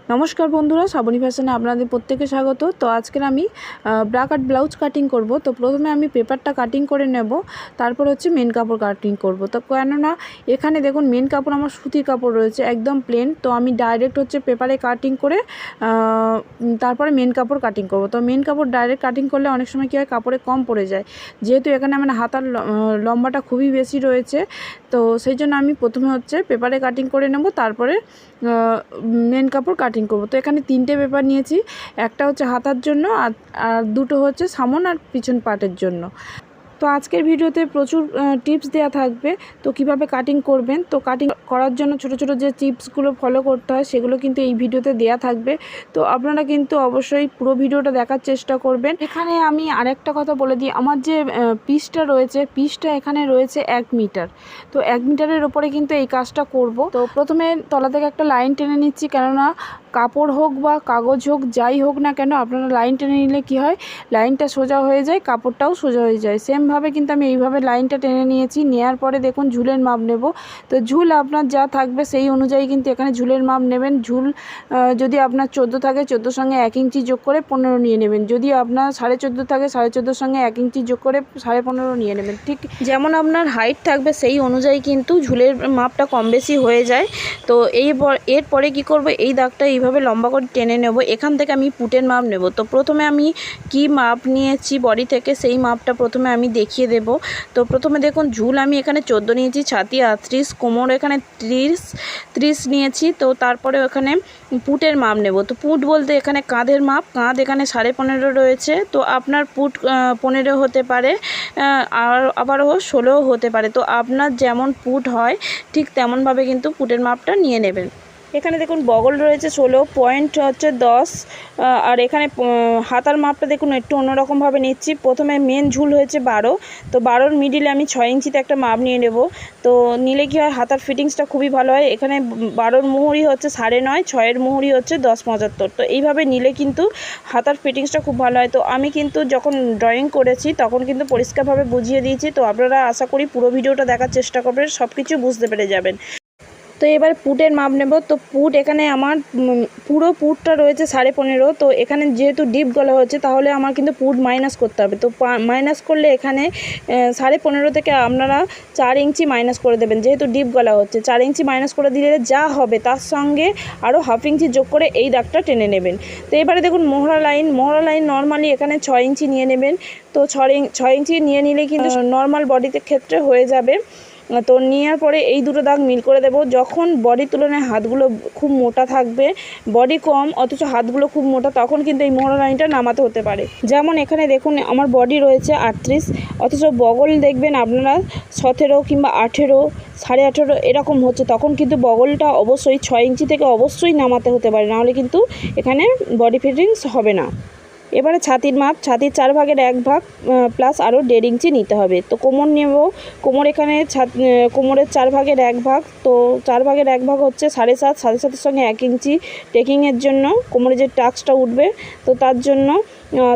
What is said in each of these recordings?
নমস্কার বন্ধুরা, শ্রাবণী ফ্যাশনে আপনাদের প্রত্যেকে স্বাগত। তো আজকের আমি ব্রা কাট ব্লাউজ কাটিং করব। তো প্রথমে আমি পেপারটা কাটিং করে নেব, তারপর হচ্ছে মেন কাপড় কাটিং করব। তো কেননা এখানে দেখুন মেন কাপড় আমার সুতির কাপড় রয়েছে একদম প্লেন, তো আমি ডাইরেক্ট হচ্ছে পেপারে কাটিং করে তারপরে মেন কাপড় কাটিং করব। তো মেন কাপড় ডাইরেক্ট কাটিং করলে অনেক সময় কী হয়, কাপড়ে কম পড়ে যায়, যেহেতু এখানে আমার হাতার লম্বাটা খুবই বেশি রয়েছে। তো সেই জন্য আমি প্রথমে হচ্ছে পেপারে কাটিং করে নেব, তারপরে মেন কাপড় কাটিং করব। তো এখানে 3টে পেপার নিয়েছি, একটা হচ্ছে হাতার জন্য আর দুটো হচ্ছে সামন আর পিছন পার্টের জন্য। তো আজকের ভিডিওতে প্রচুর টিপস দেওয়া থাকবে, তো কিভাবে কাটিং করবেন। তো কাটিং করার জন্য ছোট ছোট যে টিপসগুলো ফলো করতে হয় সেগুলো কিন্তু এই ভিডিওতে দেওয়া থাকবে। তো আপনারা কিন্তু অবশ্যই পুরো ভিডিওটা দেখার চেষ্টা করবেন। এখানে আমি আরেকটা কথা বলে দিই, আমার যে পিসটা রয়েছে, পিসটা এখানে রয়েছে 1 মিটার। তো 1 মিটারের ওপরে কিন্তু এই কাজটা করব। তো প্রথমে তলা থেকে একটা লাইন টেনে নিচ্ছি, কেননা কাপড় হোক বা কাগজ হোক যাই হোক না কেন, আপনারা লাইন টেনে নিলে কি হয়, লাইনটা সোজা হয়ে যায়, কাপড়টাও সোজা হয়ে যায়। সেমভাবে কিন্তু আমি এইভাবে লাইনটা টেনে নিয়েছি। নেওয়ার পরে দেখুন ঝুলের মাপ নেব। তো ঝুল আপনার যা থাকবে সেই অনুযায়ী কিন্তু এখানে ঝুলের মাপ নেবেন। ঝুল যদি আপনার 14 থাকে, 14 সঙ্গে 1 ইঞ্চি যোগ করে 15 নিয়ে নেবেন। যদি আপনার 14.5 থাকে, 14.5 সঙ্গে 1 ইঞ্চি যোগ করে 15.5 নিয়ে নেবেন। ঠিক যেমন আপনার হাইট থাকবে সেই অনুযায়ী কিন্তু ঝুলের মাপটা কম বেশি হয়ে যায়। তো এরপরে কি করব, এই দাগটা এইভাবে লম্বা করে টেনে নেব। এখান থেকে আমি পুটের মাপ নেব। তো প্রথমে আমি কি মাপ নিয়েছি বডি থেকে সেই মাপটা প্রথমে আমি দেখিয়ে দেব। তো প্রথমে দেখুন ঝুল আমি এখানে 14 নিয়েছি, ছাতি 38, কোমর এখানে 30 নিয়েছি। তো তারপরে এখানে পুটের মাপ নেব। তো পুট বলতে এখানে কাঁধের মাপ, কাঁধ এখানে 15.5 রয়েছে। তো আপনার পুট 15 হতে পারে, আর আবারও 16 হতে পারে। তো আপনার যেমন পুট হয় ঠিক তেমনভাবে কিন্তু পুটের মাপটা নিয়ে নেবেন। এখানে দেখুন বগল রয়েছে 16, পয়েন্ট হচ্ছে 10, আর এখানে হাতার মাপটা দেখুন একটু অন্যরকমভাবে নিচ্ছি। প্রথমে মেন ঝুল হয়েছে 12, তো 12-র মিডিলে আমি 6 ইঞ্চিতে একটা মাপ নিয়ে নেব। তো নিলে কী হয়, হাতার ফিটিংসটা খুবই ভালো হয়। এখানে 12-র মুহুরি হচ্ছে 9.5, 6-এর মুহুরি হচ্ছে 10.75। তো এইভাবে নিলে কিন্তু হাতার ফিটিংসটা খুব ভালো হয়। তো আমি কিন্তু যখন ড্রয়িং করেছি তখন কিন্তু পরিষ্কারভাবে বুঝিয়ে দিয়েছি। তো আপনারা আশা করি পুরো ভিডিওটা দেখার চেষ্টা করবেন, সব কিছু বুঝতে পেরে যাবেন। তো এবার পুটের মাপ নেব। তো পুট এখানে আমার পুরো পুটটা রয়েছে 15.5। তো এখানে যেহেতু ডিপ গলা হচ্ছে তাহলে আমার কিন্তু পুট মাইনাস করতে হবে। তো মাইনাস করলে এখানে 15.5 থেকে আপনারা 4 ইঞ্চি মাইনাস করে দেবেন। যেহেতু ডিপ গলা হচ্ছে 4 ইঞ্চি মাইনাস করে দিলে যা হবে তার সঙ্গে আরও 1/2 ইঞ্চি যোগ করে এই দাগটা টেনে নেবেন। তো এবারে দেখুন মোহরা লাইন নর্মালি এখানে 6 ইঞ্চি নিয়ে নেবেন। তো 6 ইঞ্চি নিয়ে নিলে কিন্তু নর্মাল বডিতে ক্ষেত্রে হয়ে যাবে। তো নেওয়ার পরে এই দুটো দাগ মিল করে দেব। যখন বডির তুলনায় হাতগুলো খুব মোটা থাকবে, বডি কম অথচ হাতগুলো খুব মোটা, তখন কিন্তু এই মোহরা লাইনটা নামাতে হতে পারে। যেমন এখানে দেখুন আমার বডি রয়েছে 38, অথচ বগল দেখবেন আপনারা 17 কিংবা 18, 18.5 এরকম হচ্ছে, তখন কিন্তু বগলটা অবশ্যই 6 ইঞ্চি থেকে অবশ্যই নামাতে হতে পারে, নাহলে কিন্তু এখানে বডি ফিটিংস হবে না। এবারে ছাতির মাপ, ছাতির 4 ভাগের 1 ভাগ প্লাস আরও 1.5 ইঞ্চি নিতে হবে। তো কোমর নেব, কোমর এখানে কোমরের 4 ভাগের 1 ভাগ। তো 4 ভাগের 1 ভাগ হচ্ছে 7.5, 7.5-এর সঙ্গে 1 ইঞ্চি টেকিংয়ের জন্য, কোমরে যে টাক্সটা উঠবে তো তার জন্য।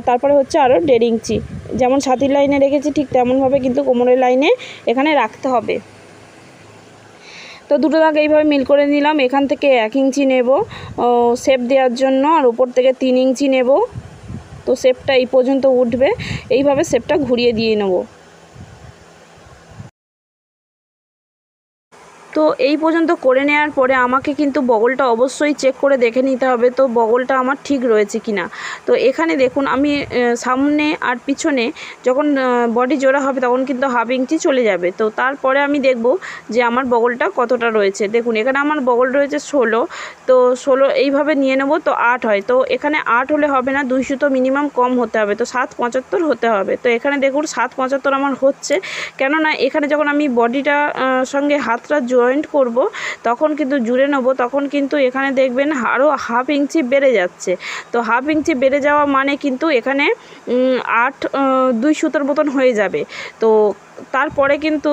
তারপরে হচ্ছে আরও 1.5 ইঞ্চি, যেমন ছাতির লাইনে রেখেছি ঠিক তেমনভাবে কিন্তু কোমরের লাইনে এখানে রাখতে হবে। তো দুটো দাগ এইভাবে মিল করে নিলাম। এখান থেকে 1 ইঞ্চি নেব শেপ দেওয়ার জন্য, আর উপর থেকে 3 ইঞ্চি নেব। তো শেপটা এই পর্যন্ত উঠবে, এইভাবে শেপটা ঘুরিয়ে দিয়ে নেব। তো এই পর্যন্ত করে নেওয়ার পরে আমাকে কিন্তু বগলটা অবশ্যই চেক করে দেখে নিতে হবে, তো বগলটা আমার ঠিক রয়েছে কিনা। তো এখানে দেখুন আমি সামনে আর পিছনে যখন বডি জোড়া হবে তখন কিন্তু 1/2 ইঞ্চি চলে যাবে। তো তারপরে আমি দেখব যে আমার বগলটা কতটা রয়েছে। দেখুন এখানে আমার বগল রয়েছে 16, তো 16 এইভাবে নিয়ে নেব। তো 8 হয়, তো এখানে 8 হলে হবে না, 2 সুতো মিনিমাম কম হতে হবে, তো 7.75 হতে হবে। তো এখানে দেখুন 7.75 আমার হচ্ছে, কেননা এখানে যখন আমি বডিটা সঙ্গে হাতটা জয়েন্ট করব তখন কিন্তু জুড়ে নেব, তখন কিন্তু এখানে দেখবেন আরও 1/2 ইঞ্চি বেড়ে যাচ্ছে। তো 1/2 ইঞ্চি বেড়ে যাওয়া মানে কিন্তু এখানে 2 সুতোর মতন হয়ে যাবে। তো তারপরে কিন্তু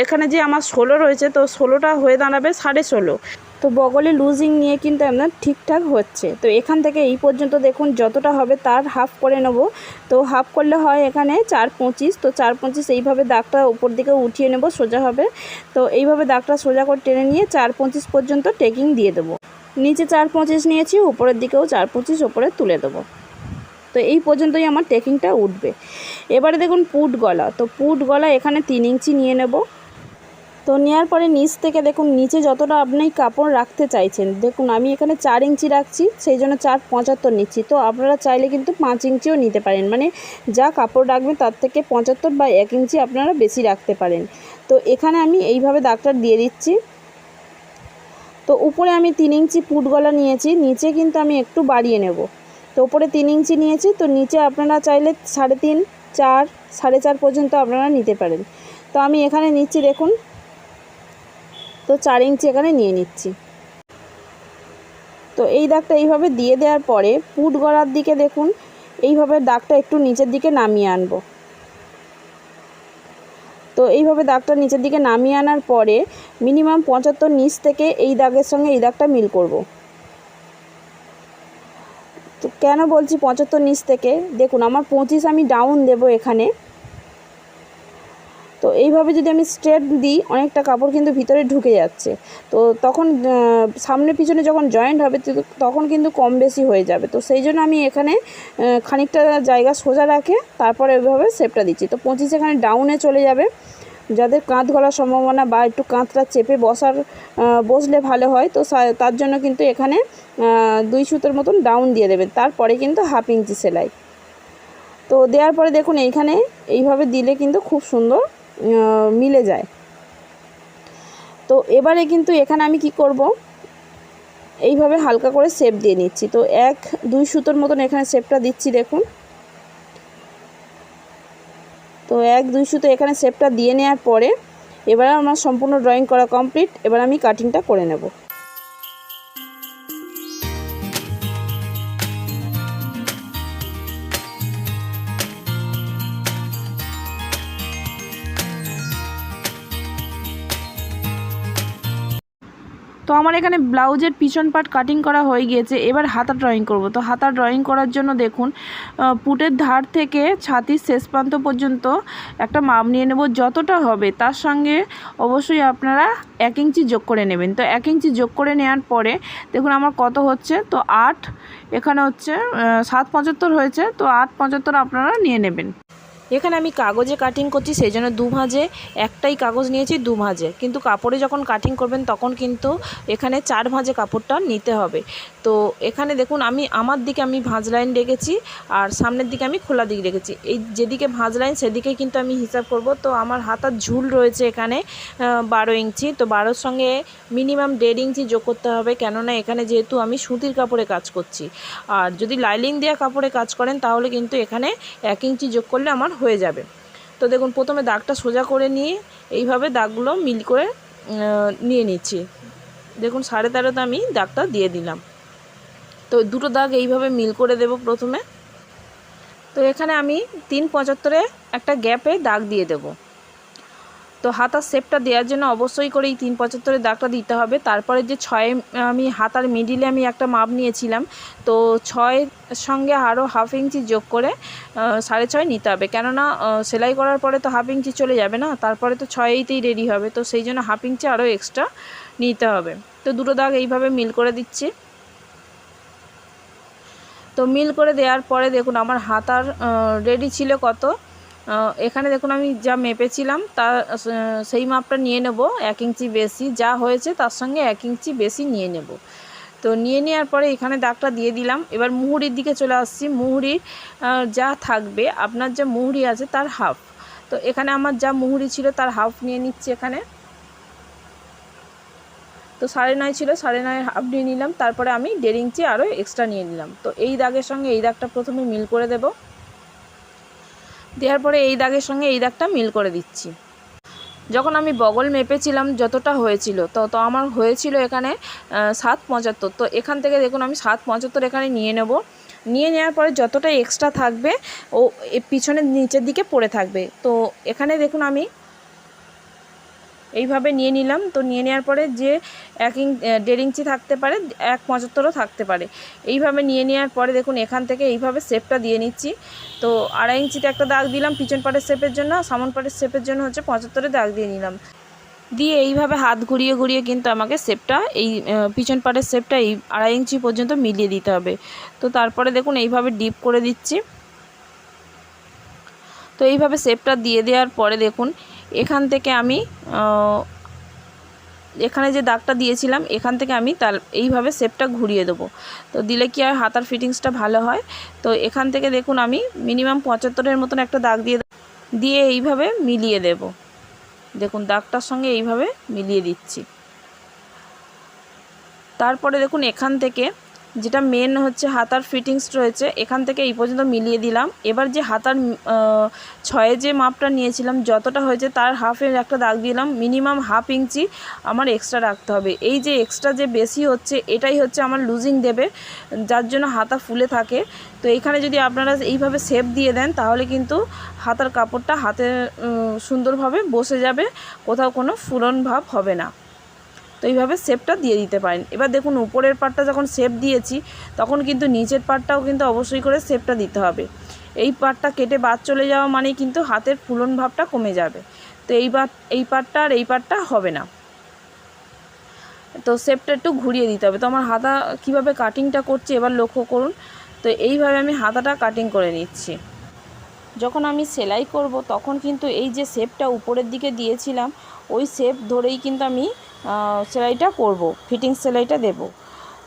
এখানে যে আমার 16 রয়েছে, তো 16টা হয়ে দাঁড়াবে 16.5। তো বগলে লুজিং নিয়ে কিন্তু আপনার ঠিকঠাক হচ্ছে। তো এখান থেকে এই পর্যন্ত দেখুন যতটা হবে তার হাফ করে নেব। তো হাফ করলে হয় এখানে 4.25। তো 4.25 এইভাবে দাগটা উপর দিকে উঠিয়ে নেব, সোজা হবে। তো এইভাবে দাগটা সোজা করে টেনে নিয়ে 4.25 পর্যন্ত টেকিং দিয়ে দেবো। নিচে 4-25 নিয়েছি, উপরের দিকেও 4-25 ওপরে তুলে দেবো। তো এই পর্যন্তই আমার টেকিংটা উঠবে। এবারে দেখুন পুট গলা, তো পুট গলা এখানে 3 ইঞ্চি নিয়ে নেব। তো নেওয়ার পরে নিচ থেকে দেখুন নিচে যতটা আপনি কাপড় রাখতে চাইছেন, দেখুন আমি এখানে 4 ইঞ্চি রাখছি, সেই জন্য 4.75 নিচ্ছি। তো আপনারা চাইলে কিন্তু 5 ইঞ্চিও নিতে পারেন, মানে যা কাপড় রাখবেন তার থেকে 75 বা 1 ইঞ্চি আপনারা বেশি রাখতে পারেন। তো এখানে আমি এইভাবে দাগটা দিয়ে দিচ্ছি। তো উপরে আমি 3 ইঞ্চি পুট গলা নিয়েছি, নিচে কিন্তু আমি একটু বাড়িয়ে নেব। তো উপরে 3 ইঞ্চি নিয়েছি, তো নিচে আপনারা চাইলে 3.5, 4, 4.5 পর্যন্ত আপনারা নিতে পারেন। তো আমি এখানে নিচ্ছি দেখুন, তো 4 ইঞ্চি এখানে নিয়ে নিচ্ছি। তো এই দাগটা এইভাবে দিয়ে দেওয়ার পরে পুট গলার দিকে দেখুন এইভাবে দাগটা একটু নিচের দিকে নামিয়ে আনবো। তো এইভাবে দাগটা নিচের দিকে নামিয়ে আনার পরে মিনিমাম 75 নিচ থেকে এই দাগের সঙ্গে এই দাগটা মিল করব। তো কেন বলছি 75 নিচ থেকে, দেখুন আমার 25 আমি ডাউন দেব এখানে। তো এইভাবে যদি আমি স্ট্রেট দিই অনেকটা কাপড় কিন্তু ভিতরে ঢুকে যাচ্ছে, তো তখন সামনে পিছনে যখন জয়েন্ট হবে তখন কিন্তু কম বেশি হয়ে যাবে। তো সেই জন্য আমি এখানে খানিকটা জায়গা সোজা রাখে তারপরে ওইভাবে শেপটা দিচ্ছি। তো 25 এখানে ডাউনে চলে যাবে। যাদের কাঁধ গলার সম্ভাবনা বা একটু কাঁধটা চেপে বসলে ভালো হয়, তো তার জন্য কিন্তু এখানে 2 সুতোর মতন ডাউন দিয়ে দেবেন, তারপরে কিন্তু 1/2 ইঞ্চি সেলাই। তো দেওয়ার পরে দেখুন এইখানে এইভাবে দিলে কিন্তু খুব সুন্দর মিলে যায়। তো এবারে কিন্তু এখানে আমি কি করব, এইভাবে হালকা করে শেপ দিয়ে নিচ্ছি। তো 1-2 সুতোর মতন এখানে শেপটা দিচ্ছি দেখুন। তো 1-2 সুতো এখানে শেপটা দিয়ে নেওয়ার পরে এবার আমার সম্পূর্ণ ড্রয়িং করা কমপ্লিট। এবার আমি কাটিংটা করে নেব। তো আমার এখানে ব্লাউজের পিছন পার্ট কাটিং করা হয়ে গিয়েছে। এবার হাতা ড্রয়িং করব। তো হাতা ড্রয়িং করার জন্য দেখুন পুটের ধার থেকে ছাতির শেষ প্রান্ত পর্যন্ত একটা মাপ নিয়ে নেব, যতটা হবে তার সঙ্গে অবশ্যই আপনারা 1 ইঞ্চি যোগ করে নেবেন। তো 1 ইঞ্চি যোগ করে নেওয়ার পরে দেখুন আমার কত হচ্ছে, তো 8, এখানে হচ্ছে 7.75 হয়েছে, তো 8.75 আপনারা নিয়ে নেবেন। এখানে আমি কাগজে কাটিং করছি, সেই জন্য 2 ভাঁজে, একটাই কাগজ নিয়েছি 2 ভাঁজে, কিন্তু কাপড়ে যখন কাটিং করবেন তখন কিন্তু এখানে 4 ভাঁজে কাপড়টা নিতে হবে। তো এখানে দেখুন আমার দিকে আমি ভাঁজ লাইন রেখেছি আর সামনের দিকে আমি খোলা দিক রেখেছি। এই যেদিকে ভাঁজ লাইন সেদিকে কিন্তু আমি হিসাব করব। তো আমার হাতার ঝুল রয়েছে এখানে 12 ইঞ্চি, তো 12-র সঙ্গে মিনিমাম 1.5 ইঞ্চি যোগ করতে হবে, কেননা এখানে যেহেতু আমি সুতির কাপড়ে কাজ করছি। আর যদি লাইলিং দেওয়া কাপড়ে কাজ করেন তাহলে কিন্তু এখানে 1 ইঞ্চি যোগ করলে আমার হয়ে যাবে। তো দেখুন প্রথমে দাগটা সোজা করে নিয়ে এইভাবে দাগগুলো মিল করে নিয়ে নিচ্ছি। দেখুন 13.5তে আমি দাগটা দিয়ে দিলাম। তো দুটো দাগ এইভাবে মিল করে দেব প্রথমে। তো এখানে আমি 3.75-এ একটা গ্যাপে দাগ দিয়ে দেব। তো হাতার শেপটা দেওয়ার জন্য অবশ্যই করে এই 3.75-এর দাগটা দিতে হবে। তারপরে যে 6 আমি হাতার মিডিলে আমি একটা মাপ নিয়েছিলাম, তো 6-এর সঙ্গে আরও 1/2 ইঞ্চি যোগ করে 6.5 নিতে হবে, কেননা সেলাই করার পরে তো 1/2 ইঞ্চি চলে যাবে না, তারপরে তো 6-এইতেই রেডি হবে। তো সেই জন্য 1/2 ইঞ্চি আরও এক্সট্রা নিতে হবে। তো দুটো দাগ এইভাবে মিল করে দিচ্ছি। তো মিল করে দেওয়ার পরে দেখুন আমার হাতার রেডি ছিল কত, এখানে দেখুন আমি যা মেপেছিলাম সেই মাপটা নিয়ে নেব। 1 ইঞ্চি বেশি যা হয়েছে তার সঙ্গে 1 ইঞ্চি বেশি নিয়ে নেব। তো নিয়ে নেওয়ার পরে এখানে দাগটা দিয়ে দিলাম। এবার মুহুরির দিকে চলে আসছি। মুহুরির যা থাকবে, আপনার যে মুহুরি আছে তার হাফ। তো এখানে আমার যা মুহুরি ছিল তার হাফ নিয়ে নিচ্ছি এখানে। তো 9.5 ছিল, 9.5 হাফ নিয়ে নিলাম। তারপরে আমি 1.5 ইঞ্চি আরও এক্সট্রা নিয়ে নিলাম। তো এই দাগের সঙ্গে এই দাগটা প্রথমে মিল করে দেব। দেওয়ার পরে এই দাগের সঙ্গে এই দাগটা মিল করে দিচ্ছি। যখন আমি বগল মেপেছিলাম যতটা হয়েছিল, তো আমার হয়েছিল এখানে 7.75। তো এখান থেকে দেখুন আমি 7.75 এখানে নিয়ে নেব। নিয়ে নেওয়ার পরে যতটা এক্সট্রা থাকবে ও পিছনের নিচের দিকে পড়ে থাকবে। তো এখানে দেখুন আমি এইভাবে নিয়ে নিলাম। তো নিয়ে নেওয়ার পরে যে 1.5 ইঞ্চি থাকতে পারে, 1.75ও থাকতে পারে। এইভাবে নিয়ে নেওয়ার পরে দেখুন এখান থেকে এইভাবে শেপটা দিয়ে নিচ্ছি। তো 2.5 ইঞ্চিতে একটা দাগ দিলাম পিছন পাটের শেপের জন্য, সামন পাটের শেপের জন্য হচ্ছে 75-এ দাগ দিয়ে নিলাম। দিয়ে এইভাবে হাত ঘুরিয়ে ঘুরিয়ে কিন্তু আমাকে শেপটা এই পিছন পাটের শেপটা এই 2.5 ইঞ্চি পর্যন্ত মিলিয়ে দিতে হবে। তো তারপরে দেখুন এইভাবে ডিপ করে দিচ্ছি। তো এইভাবে শেপটা দিয়ে দেওয়ার পরে দেখুন এখান থেকে আমি এখানে যে দাগটা দিয়েছিলাম এখান থেকে আমি এইভাবে শেপটা ঘুরিয়ে দেবো। তো দিলে কি হয় হাতার ফিটিংসটা ভালো হয়। তো এখান থেকে দেখুন আমি মিনিমাম 75-এর মতন একটা দাগ দিয়ে এইভাবে মিলিয়ে দেব। দেখুন দাগটার সঙ্গে এইভাবে মিলিয়ে দিচ্ছি। তারপরে দেখুন এখান থেকে যেটা মেন হচ্ছে হাতার ফিটিংস রয়েছে এখান থেকে এই পর্যন্ত মিলিয়ে দিলাম। এবার যে হাতার 6 যে মাপটা নিয়েছিলাম যতটা হয়েছে তার হাফের একটা দাগ দিলাম। মিনিমাম 1/2 ইঞ্চি আমার এক্সট্রা রাখতে হবে। এই যে এক্সট্রা যে বেশি হচ্ছে এটাই হচ্ছে আমার লুজিং দেবে, যার জন্য হাতা ফুলে থাকে। তো এইখানে যদি আপনারা এইভাবে শেপ দিয়ে দেন তাহলে কিন্তু হাতার কাপড়টা হাতে সুন্দরভাবে বসে যাবে, কোথাও কোনো ফুলন ভাব হবে না। তো এইভাবে শেপটা দিয়ে দিতে পারেন। এবার দেখুন উপরের পাটটা যখন শেপ দিয়েছি তখন কিন্তু নিচের পাটটাও কিন্তু অবশ্যই করে শেপটা দিতে হবে। এই পাটটা কেটে বাদ চলে যাওয়া মানেই কিন্তু হাতের ফুলন ভাবটা কমে যাবে। তো এই পাটটা আর এই পাটটা হবে না। তো শেপটা একটু ঘুরিয়ে দিতে হবে। তো আমার হাতা কিভাবে কাটিংটা করছি এবার লক্ষ্য করুন। তো এইভাবে আমি হাতাটা কাটিং করে নিচ্ছি। যখন আমি সেলাই করব তখন কিন্তু এই যে শেপটা উপরের দিকে দিয়েছিলাম ওই শেপ ধরেই কিন্তু আমি সেলাইটা করব, ফিটিং সেলাইটা দেব।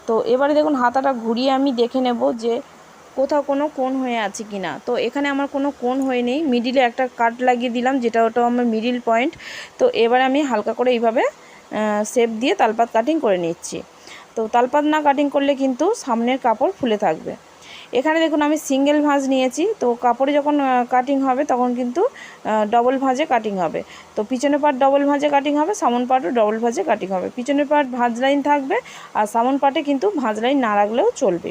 তো এবারে দেখুন হাতাটা ঘুরিয়ে আমি দেখে নেব যে কোথাও কোনো কোণ হয়ে আছে কি না। তো এখানে আমার কোনো কোণ হয়ে নেই, মিডিলে একটা কাট লাগিয়ে দিলাম যেটা ওটাও আমার মিডিল পয়েন্ট। তো এবারে আমি হালকা করে এইভাবে শেপ দিয়ে তালপাত কাটিং করে নিচ্ছি। তো তালপাত না কাটিং করলে কিন্তু সামনের কাপড় ফুলে থাকবে। এখানে দেখুন আমি সিঙ্গেল ভাঁজ নিয়েছি। তো কাপড়ে যখন কাটিং হবে তখন কিন্তু ডবল ভাঁজে কাটিং হবে। তো পিছনের পার্ট ডবল ভাঁজে কাটিং হবে, সামন পার্টও ডবল ভাঁজে কাটিং হবে। পিছনের পার্ট ভাঁজ লাইন থাকবে আর সামন পার্টে কিন্তু ভাঁজ লাইন না রাখলেও চলবে।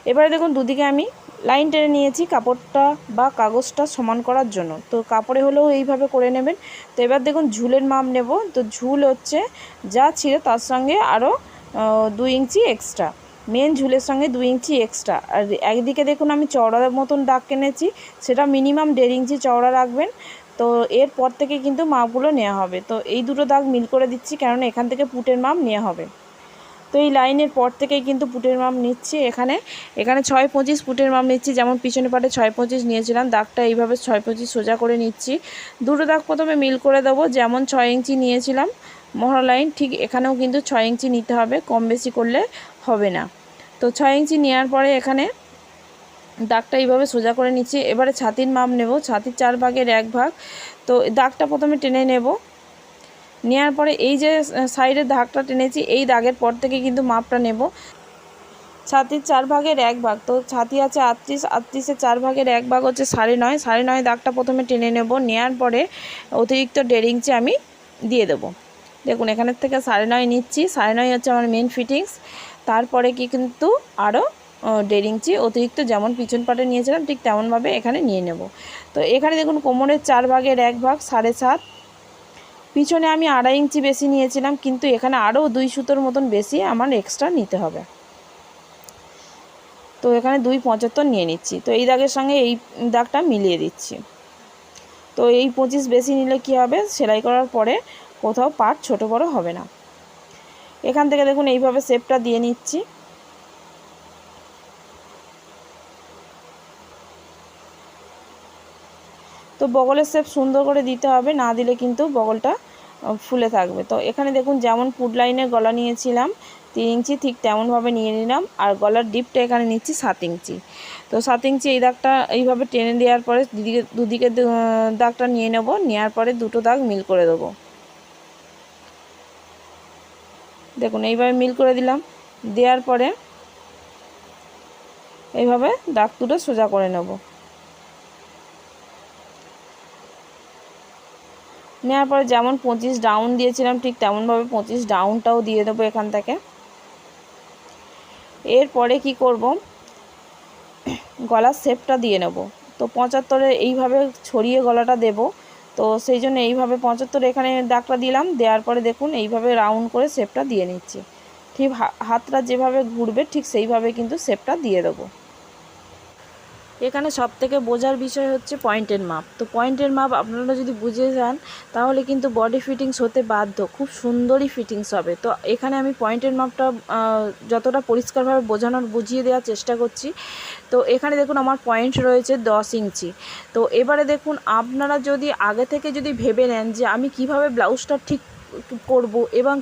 এবারে দেখুন দুদিকে আমি লাইন টেনে নিয়েছি কাপড়টা বা কাগজটা সমান করার জন্য। তো কাপড়ে হলেও এইভাবে করে নেবেন। তো এবার দেখুন ঝুলের মাপ নেব। তো ঝুল হচ্ছে যা ছিল তার সঙ্গে আরও 2 ইঞ্চি এক্সট্রা, মেন ঝুলের সঙ্গে 2 ইঞ্চি এক্সট্রা। আর একদিকে দেখুন আমি চওড়ার মতন দাগ কেনেছি, সেটা মিনিমাম 1.5 ইঞ্চি চওড়া রাখবেন। তো এরপর থেকে কিন্তু মাপগুলো নেওয়া হবে। তো এই দুটো দাগ মিল করে দিচ্ছি কারণ এখান থেকে পুটের মাপ নেওয়া হবে। তো এই লাইনের পর থেকেই কিন্তু পুটের মাপ নিচ্ছি। এখানে 6.25 পুটের মাপ নিচ্ছি। যেমন পিছনে পাটে 6.25 নিয়েছিলাম, দাগটা এইভাবে 6.25 সোজা করে নিচ্ছি। দুটো দাগ প্রথমে মিল করে দেবো। যেমন 6 ইঞ্চি নিয়েছিলাম মহড়া লাইন, ঠিক এখানেও কিন্তু 6 ইঞ্চি নিতে হবে, কম বেশি করলে হবে না। তো 6 ইঞ্চি নেওয়ার পরে এখানে দাগটা এইভাবে সোজা করে নিচ্ছি। এবারে ছাতির মাপ নেব, ছাতির 4 ভাগের 1 ভাগ। তো দাগটা প্রথমে টেনে নেব, নেওয়ার পরে এই যে সাইডের দাগটা টেনেছি এই দাগের পর থেকে কিন্তু মাপটা নেব। ছাতির 4 ভাগের 1 ভাগ। তো ছাতি আছে 38, 38-এর 4 ভাগের 1 ভাগ হচ্ছে 9.5, 9.5 দাগটা প্রথমে টেনে নেব। নেওয়ার পরে অতিরিক্ত 1.5 ইঞ্চি আমি দিয়ে দেবো। দেখুন এখানের থেকে 9.5 নিচ্ছি, 9.5 হচ্ছে আমার মেন ফিটিংস। তারপরে কি কিন্তু আরও 1.5 ইঞ্চি অতিরিক্ত যেমন পিছন পাটে নিয়েছিলাম ঠিক তেমনভাবে এখানে নিয়ে নেব। তো এখানে দেখুন কোমরের 4 ভাগের 1 ভাগ 7.5, পিছনে আমি 2.5 ইঞ্চি বেশি নিয়েছিলাম কিন্তু এখানে আরও 2 সুতোর মতন বেশি আমার এক্সট্রা নিতে হবে। তো এখানে 2.75 নিয়ে নিচ্ছি। তো এই দাগের সঙ্গে এই দাগটা মিলিয়ে দিচ্ছি। তো এই 25 বেশি নিলে কি হবে, সেলাই করার পরে কোথাও পাট ছোট বড় হবে না। এখান থেকে দেখুন এইভাবে শেপটা দিয়ে নিচ্ছি। তো বগলের শেপ সুন্দর করে দিতে হবে, না দিলে কিন্তু বগলটা ফুলে থাকবে। তো এখানে দেখুন যেমন পুট লাইনের গলা নিয়েছিলাম 3 ইঞ্চি ঠিক তেমনভাবে নিয়ে নিলাম। আর গলার ডিপটা এখানে নিচ্ছি 7 ইঞ্চি। তো 7 ইঞ্চি এই দাগটা এইভাবে টেনে দেওয়ার পরে দুদিকে দাগটা নিয়ে নেব। নেওয়ার পরে দুটো দাগ মিল করে দেবো। দেখুন এইভাবে মিল করে দিলাম। দেওয়ার পরে এইভাবে দাগ দুটো সোজা করে নেব। নেওয়ার পরে যেমন 25 ডাউন দিয়েছিলাম ঠিক তেমনভাবে 25 ডাউনটাও দিয়ে দেবো এখান থেকে। এরপরে কি করব, গলার শেপটা দিয়ে নেব। তো 75-এ এইভাবে ছড়িয়ে গলাটা দেব। তো সেই জন্য এইভাবে 75 এখানে দাগটা দিলাম। দেওয়ার পরে দেখুন এইভাবে রাউন্ড করে শেপটা দিয়ে নিচ্ছি। ঠিক হাতটা যেভাবে ঘুরবে ঠিক সেইভাবে কিন্তু শেপটা দিয়ে দেবো। এখানে সবথেকে বোঝার বিষয় হচ্ছে পয়েন্টের মাপ। তো পয়েন্টের মাপ আপনারা যদি বুঝে যান তাহলে কিন্তু বডি ফিটিংস হতে বাধ্য, খুব সুন্দরই ফিটিংস হবে। তো এখানে আমি পয়েন্টের মাপটা যতটা পরিষ্কারভাবে বুঝিয়ে দেওয়ার চেষ্টা করছি। তো এখানে দেখুন আমার পয়েন্ট রয়েছে 10 ইঞ্চি। তো এবারে দেখুন আপনারা যদি আগে থেকে যদি ভেবে নেন যে আমি কিভাবে ব্লাউজটা ঠিক করব এবং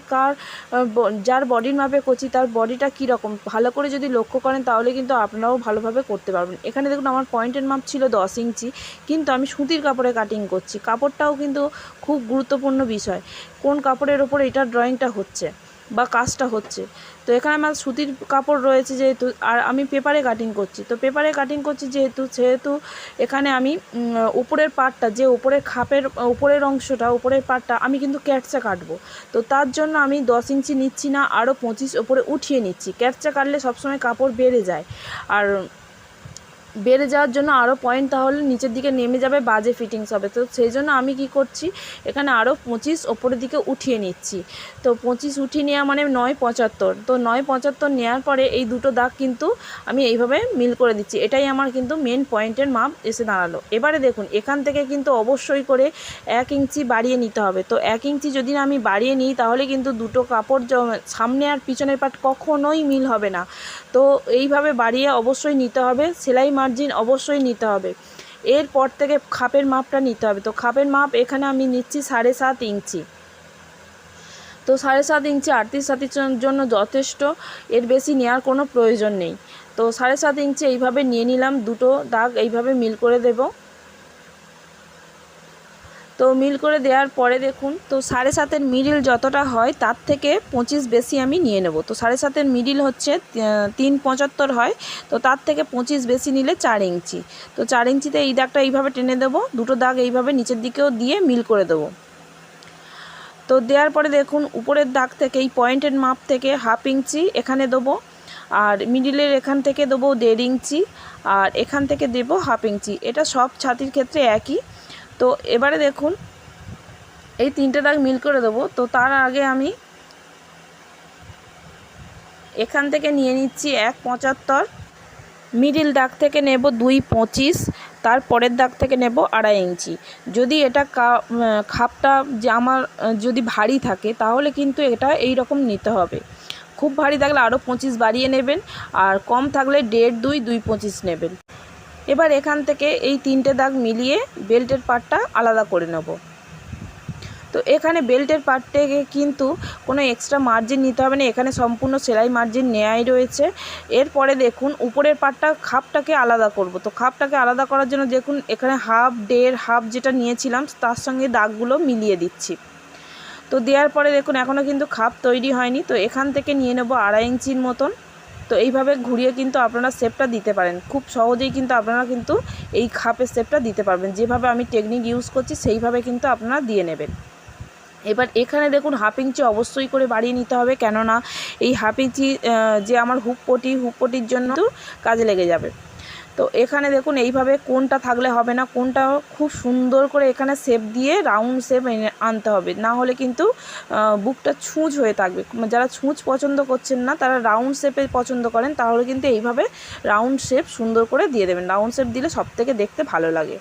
যার বডির মাপে করছি তার বডিটা কীরকম ভালো করে যদি লক্ষ্য করেন তাহলে কিন্তু আপনারাও ভালোভাবে করতে পারবেন। এখানে দেখুন আমার পয়েন্টের মাপ ছিল 10 ইঞ্চি, কিন্তু আমি সুতির কাপড়ে কাটিং করছি। কাপড়টাও কিন্তু খুব গুরুত্বপূর্ণ বিষয়, কোন কাপড়ের ওপর এটা ড্রয়িংটা হচ্ছে বা কাজটা হচ্ছে। তো এখানে আমার সুতির কাপড় রয়েছে যেহেতু, আর আমি পেপারে কাটিং করছি। তো পেপারে কাটিং করছি সেহেতু এখানে আমি উপরের পার্টটা, যে উপরের খাপের উপরের অংশটা, উপরের পার্টটা আমি কিন্তু ক্যাটচা কাটবো। তো তার জন্য আমি 10 ইঞ্চি নিচ্ছি না, আরও 25 ওপরে উঠিয়ে নিচ্ছি। ক্যাটচা কাটলে সবসময় কাপড় বেড়ে যায়, আর বেড়ে যাওয়ার জন্য আরও পয়েন্ট তাহলে নিচের দিকে নেমে যাবে, বাজে ফিটিংস হবে। তো সেই জন্য আমি কি করছি, এখানে আরও 25 ওপরের দিকে উঠিয়ে নিচ্ছি। তো 25 উঠিয়ে নেওয়া মানে 9.75। তো 9.75 নেওয়ার পরে এই দুটো দাগ কিন্তু আমি এইভাবে মিল করে দিচ্ছি। এটাই আমার কিন্তু মেন পয়েন্টের মাপ এসে দাঁড়ালো। এবারে দেখুন এখান থেকে কিন্তু অবশ্যই করে 1 ইঞ্চি বাড়িয়ে নিতে হবে। তো 1 ইঞ্চি যদি আমি বাড়িয়ে নিই তাহলে কিন্তু দুটো কাপড় সামনে আর পিছনের পাট কখনোই মিল হবে না। তো এইভাবে বাড়িয়ে অবশ্যই নিতে হবে। সেলাই মার্জিন অবশ্যই নিতে হবে। এরপর থেকে খাপের মাপটা নিতে হবে। তো খাপের মাপ এখানে আমি নিচ্ছি 7.5 ইঞ্চি। তো 7.5 ইঞ্চি 38 ছাতির জন্য যথেষ্ট, এর বেশি নেওয়ার কোনো প্রয়োজন নেই। তো 7.5 ইঞ্চি এইভাবে নিয়ে নিলাম, দুটো দাগ এইভাবে মিল করে দেব। তো মিল করে দেওয়ার পরে দেখুন, তো 7.5-এর মিডিল যতটা হয় তার থেকে 25 বেশি আমি নিয়ে নেব। তো 7.5-এর মিডিল হচ্ছে 3.75 হয়, তো তার থেকে 25 বেশি নিলে 4 ইঞ্চি। তো 4 ইঞ্চিতে এই দাগটা এইভাবে টেনে দেবো, দুটো দাগ এইভাবে নিচের দিকেও দিয়ে মিল করে দেবো। তো দেওয়ার পরে দেখুন উপরের দাগ থেকে এই পয়েন্টের মাপ থেকে 1/2 ইঞ্চি এখানে দেবো, আর মিডিলের এখান থেকে দেবো 1.5 ইঞ্চি, আর এখান থেকে দেবো 1/2 ইঞ্চি। এটা সব ছাতির ক্ষেত্রে একই। তো এবারে দেখুন এই 3টে দাগ মিল করে দেবো। তো তার আগে আমি এখান থেকে নিয়ে নিচ্ছি 1.75, মিডিল দাগ থেকে নেব 2.25, তার পরের দাগ থেকে নেব 2.5 ইঞ্চি। যদি এটা খাপটা যে আমার যদি ভারী থাকে তাহলে কিন্তু এটা এই রকম নিতে হবে। খুব ভারী থাকলে আরও 25 বাড়িয়ে নেবেন, আর কম থাকলে 1.5, 2, 2.25 নেবেন। এবার এখান থেকে এই 3টে দাগ মিলিয়ে বেল্টের পার্টটা আলাদা করে নেব। তো এখানে বেল্টের পার্ট থেকে কিন্তু কোনো এক্সট্রা মার্জিন নিতে হবে না, এখানে সম্পূর্ণ সেলাই মার্জিন নেওয়াই রয়েছে। এরপরে দেখুন উপরের পার্টটা খাপটাকে আলাদা করব। তো খাপটাকে আলাদা করার জন্য দেখুন এখানে 1/2, 1.5, 1/2 যেটা নিয়েছিলাম তার সঙ্গে দাগগুলো মিলিয়ে দিচ্ছি। তো দেওয়ার পরে দেখুন এখনও কিন্তু খাপ তৈরি হয়নি। তো এখান থেকে নিয়ে নেব 2.5 ইঞ্চির মতন। তো এইভাবে ঘুরিয়ে কিন্তু আপনারা শেপটা দিতে পারেন, খুব সহজেই কিন্তু আপনারা কিন্তু এই খাপের শেপটা দিতে পারবেন। যেভাবে আমি টেকনিক ইউজ করছি সেইভাবে কিন্তু আপনারা দিয়ে নেবেন। এবার এখানে দেখুন 1/2 ইঞ্চি অবশ্যই করে বাড়িয়ে নিতে হবে, কেননা এই 1/2 ইঞ্চি যে আমার হুকপটির জন্য কাজে লেগে যাবে। তো এখানে দেখুন এইভাবে কোনটা থাকলে হবে না, কোনটা খুব সুন্দর করে এখানে শেপ দিয়ে রাউন্ড শেপ আনতে হবে, না হলে কিন্তু বুকটা ছুঁচ হয়ে থাকবে। যারা ছুঁচ পছন্দ করছেন না তারা রাউন্ড শেপে পছন্দ করেন, তাহলে কিন্তু এইভাবে রাউন্ড শেপ সুন্দর করে দিয়ে দেবেন। রাউন্ড শেপ দিলে সবথেকে দেখতে ভালো লাগে।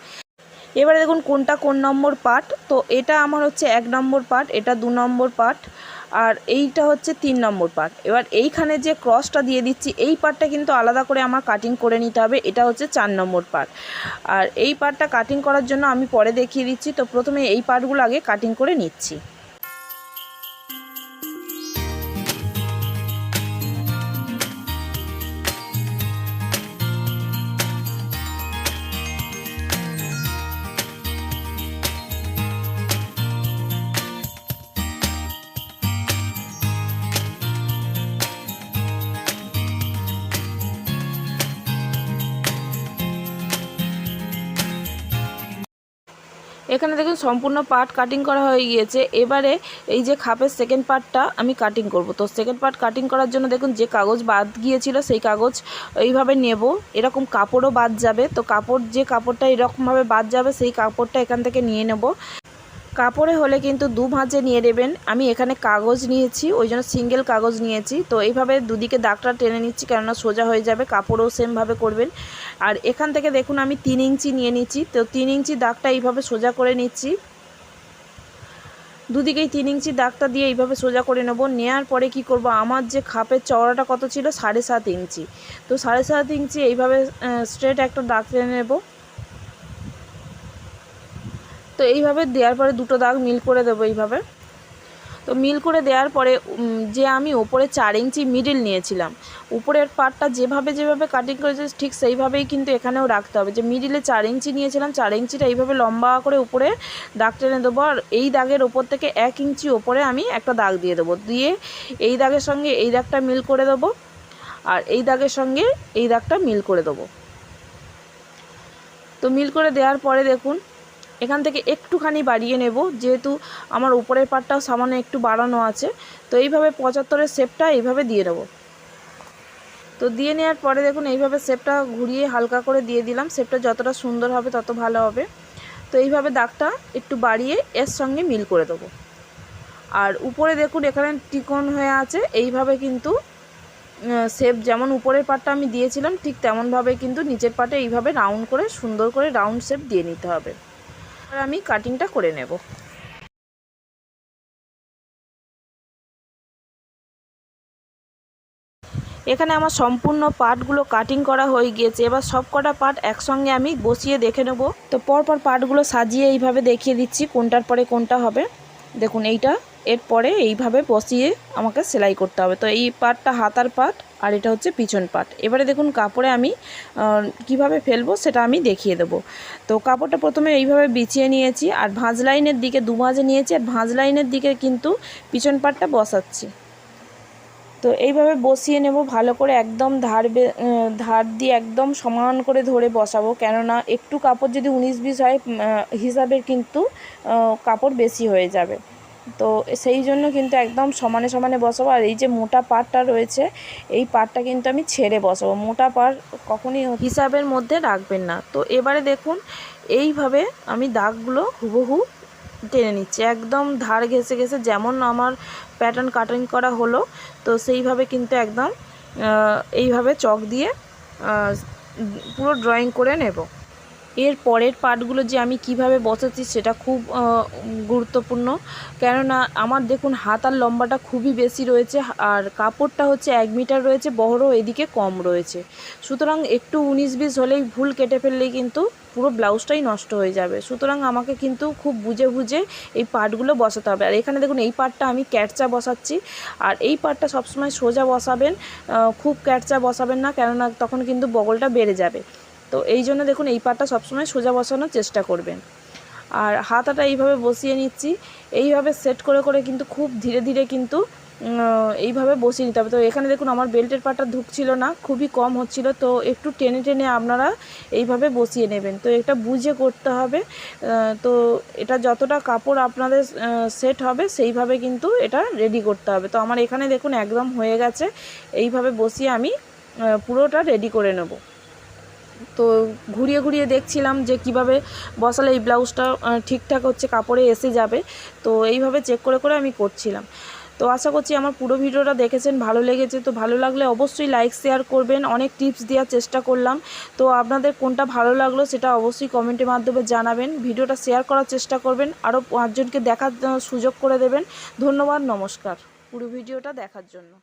এবারে দেখুন কোনটা কোন নম্বর পার্ট। তো এটা আমার হচ্ছে 1 নম্বর পার্ট, এটা 2 নম্বর পার্ট, আর এইটা হচ্ছে 3 নম্বর পার্ট। এবার এইখানে যে ক্রসটা দিয়ে দিচ্ছি এই পার্টটা কিন্তু আলাদা করে আমার কাটিং করে নিতে হবে, এটা হচ্ছে 4 নম্বর পার্ট। আর এই পার্টটা কাটিং করার জন্য আমি পরে দেখিয়ে দিচ্ছি। তো প্রথমে এই পার্টগুলো আগে কাটিং করে নিচ্ছি। এখানে দেখুন সম্পূর্ণ পার্ট কাটিং করা হয়ে গিয়েছে। এবারে এই যে খাপের সেকেন্ড পার্টটা আমি কাটিং করব। তো সেকেন্ড পার্ট কাটিং করার জন্য দেখুন যে কাগজ বাদ গিয়েছিল সেই কাগজ এইভাবে নেব, এরকম কাপড়ও বাদ যাবে। তো যে কাপড়টা এরকমভাবে বাদ যাবে সেই কাপড়টা এখান থেকে নিয়ে নেব। কাপড়ে হলে কিন্তু দু ভাঁজে নিয়ে নেবেন। আমি এখানে কাগজ নিয়েছি, ওই জন্য সিঙ্গেল কাগজ নিয়েছি। তো এইভাবে দুদিকে দাগটা টেনে নিচ্ছি, কেননা সোজা হয়ে যাবে। কাপড়ও সেমভাবে করবেন। আর এখান থেকে দেখুন আমি 3 ইঞ্চি নিয়ে নিচ্ছি। তো 3 ইঞ্চি দাগটা এইভাবে সোজা করে নিচ্ছি। দুদিকেই 3 ইঞ্চি দাগটা দিয়ে এইভাবে সোজা করে নেব। নেওয়ার পরে কি করব, আমার যে খাপের চওড়াটা কত ছিল 7.5 ইঞ্চি, তো 7.5 ইঞ্চি এইভাবে স্ট্রেট একটা দাগ টেনে নেব। তো এইভাবে দেওয়ার পরে দুটো দাগ মিল করে দেবো এইভাবে। তো মিল করে দেওয়ার পরে যে আমি ওপরে 4 ইঞ্চি মিডিল নিয়েছিলাম, উপরের পার্টটা যেভাবে কাটিং করেছে ঠিক সেইভাবেই কিন্তু এখানেও রাখতে হবে। যে মিডিলে 4 ইঞ্চি নিয়েছিলাম, 4 ইঞ্চিটা এইভাবে লম্বা করে উপরে দাগ টেনে দেবো। আর এই দাগের ওপর থেকে 1 ইঞ্চি ওপরে আমি একটা দাগ দিয়ে দেবো। দিয়ে এই দাগের সঙ্গে এই দাগটা মিল করে দেবো, আর এই দাগের সঙ্গে এই দাগটা মিল করে দেবো। তো মিল করে দেওয়ার পরে দেখুন এখান থেকে একটুখানি বাড়িয়ে নেব, যেহেতু আমার উপরের পাটটাও সামান্য একটু বাড়ানো আছে। তো এইভাবে 75-এর শেপটা এইভাবে দিয়ে নেব। তো দিয়ে নেওয়ার পরে দেখুন এইভাবে শেপটা ঘুরিয়ে হালকা করে দিয়ে দিলাম। শেপটা যতটা সুন্দর হবে তত ভালো হবে। তো এইভাবে দাগটা একটু বাড়িয়ে এর সঙ্গে মিল করে দেবো। আর উপরে দেখুন এখানে ত্রিকোণ হয়ে আছে, এইভাবে কিন্তু শেপ যেমন উপরের পাটটা আমি দিয়েছিলাম ঠিক তেমনভাবে কিন্তু নিচের পাটে এইভাবে রাউন্ড করে সুন্দর করে রাউন্ড শেপ দিয়ে নিতে হবে। আর আমি কাটিংটা করে নেব। এখানে আমার সম্পূর্ণ পার্টগুলো কাটিং করা হয়ে গিয়েছে। এবার সব কটা পার্ট একসঙ্গে আমি বসিয়ে দেখে নেব। তো পরপর পার্টগুলো সাজিয়ে এইভাবে দেখিয়ে দিচ্ছি কোনটার পরে কোনটা হবে। দেখুন এইটা এরপরে এইভাবে বসিয়ে আমাকে সেলাই করতে হবে। তো এই পার্টটা হাতার পার্ট আর এটা হচ্ছে পিছন পার্ট। এবারে দেখুন কাপড়ে আমি কিভাবে ফেলবো সেটা আমি দেখিয়ে দেবো। তো কাপড়টা প্রথমে এইভাবে বিছিয়ে নিয়েছি, আর ভাঁজ লাইনের দিকে দু ভাঁজে নিয়েছি, আর ভাঁজ লাইনের দিকে কিন্তু পিছন পার্টটা বসাচ্ছি। তো এইভাবে বসিয়ে নেব ভালো করে, একদম ধার দিয়ে একদম সমান করে ধরে বসাবো, কেননা একটু কাপড় যদি 19-20 হয় হিসাবের কিন্তু কাপড় বেশি হয়ে যাবে। তো সেই জন্য কিন্তু একদম সমানে সমানে বসাবো। আর এই যে মোটা পাটটা রয়েছে এই পাটটা কিন্তু আমি ছেড়ে বসাবো, মোটা পাট কখনই হিসাবের মধ্যে রাখবেন না। তো এবারে দেখুন এইভাবে আমি দাগগুলো হুবহু টেনে নিচ্ছি, একদম ধার ঘেঁষে ঘেঁষে যেমন আমার প্যাটার্ন কাটিং করা হলো। তো সেইভাবে কিন্তু একদম এইভাবে চক দিয়ে পুরো ড্রয়িং করে নেব। এর পরের পার্টগুলো যে আমি কিভাবে বসাচ্ছি সেটা খুব গুরুত্বপূর্ণ, কেননা আমার দেখুন হাতার লম্বাটা খুবই বেশি রয়েছে, আর কাপড়টা হচ্ছে 1 মিটার রয়েছে, বহরও এদিকে কম রয়েছে। সুতরাং একটু 19-20 হলেই ভুল কেটে ফেললেই কিন্তু পুরো ব্লাউজটাই নষ্ট হয়ে যাবে। সুতরাং আমাকে কিন্তু খুব বুঝে বুঝে এই পার্টগুলো বসাতে হবে। আর এখানে দেখুন এই পার্টটা আমি ক্যাটচা বসাচ্ছি, আর এই পার্টটা সবসময় সোজা বসাবেন, খুব ক্যাটচা বসাবেন না, কেননা তখন কিন্তু বগলটা বেড়ে যাবে। তো এই জন্য দেখুন এই পাটটা সবসময় সোজা বসানোর চেষ্টা করবেন। আর হাতাটা এইভাবে বসিয়ে নিচ্ছি, এইভাবে সেট করে করে কিন্তু খুব ধীরে ধীরে কিন্তু এইভাবে বসিয়ে নিতে হবে। তো এখানে দেখুন আমার বেল্টের পাটটা ঢুকছিল না, খুবই কম হচ্ছিল, তো একটু টেনে টেনে আপনারা এইভাবে বসিয়ে নেবেন। তো এটা বুঝে করতে হবে। তো এটা যতটা কাপড় আপনাদের সেট হবে সেইভাবে কিন্তু এটা রেডি করতে হবে। তো আমার এখানে দেখুন একদম হয়ে গেছে, এইভাবে বসিয়ে আমি পুরোটা রেডি করে নেব। তো ঘুরিয়ে ঘুরিয়ে দেখছিলাম যে কিভাবে বসালে এই ব্লাউজটা ঠিকঠাক হচ্ছে, কাপড়ে এসে যাবে। তো এইভাবে চেক করে করে আমি করছিলাম। তো আশা করছি আমার পুরো ভিডিওটা দেখেছেন, ভালো লেগেছে। তো ভালো লাগলে অবশ্যই লাইক শেয়ার করবেন, অনেক টিপস দেওয়ার চেষ্টা করলাম। তো আপনাদের কোনটা ভালো লাগলো সেটা অবশ্যই কমেন্টের মাধ্যমে জানাবেন, ভিডিওটা শেয়ার করার চেষ্টা করবেন, আরও 5 জনকে দেখার সুযোগ করে দেবেন। ধন্যবাদ, নমস্কার পুরো ভিডিওটা দেখার জন্য।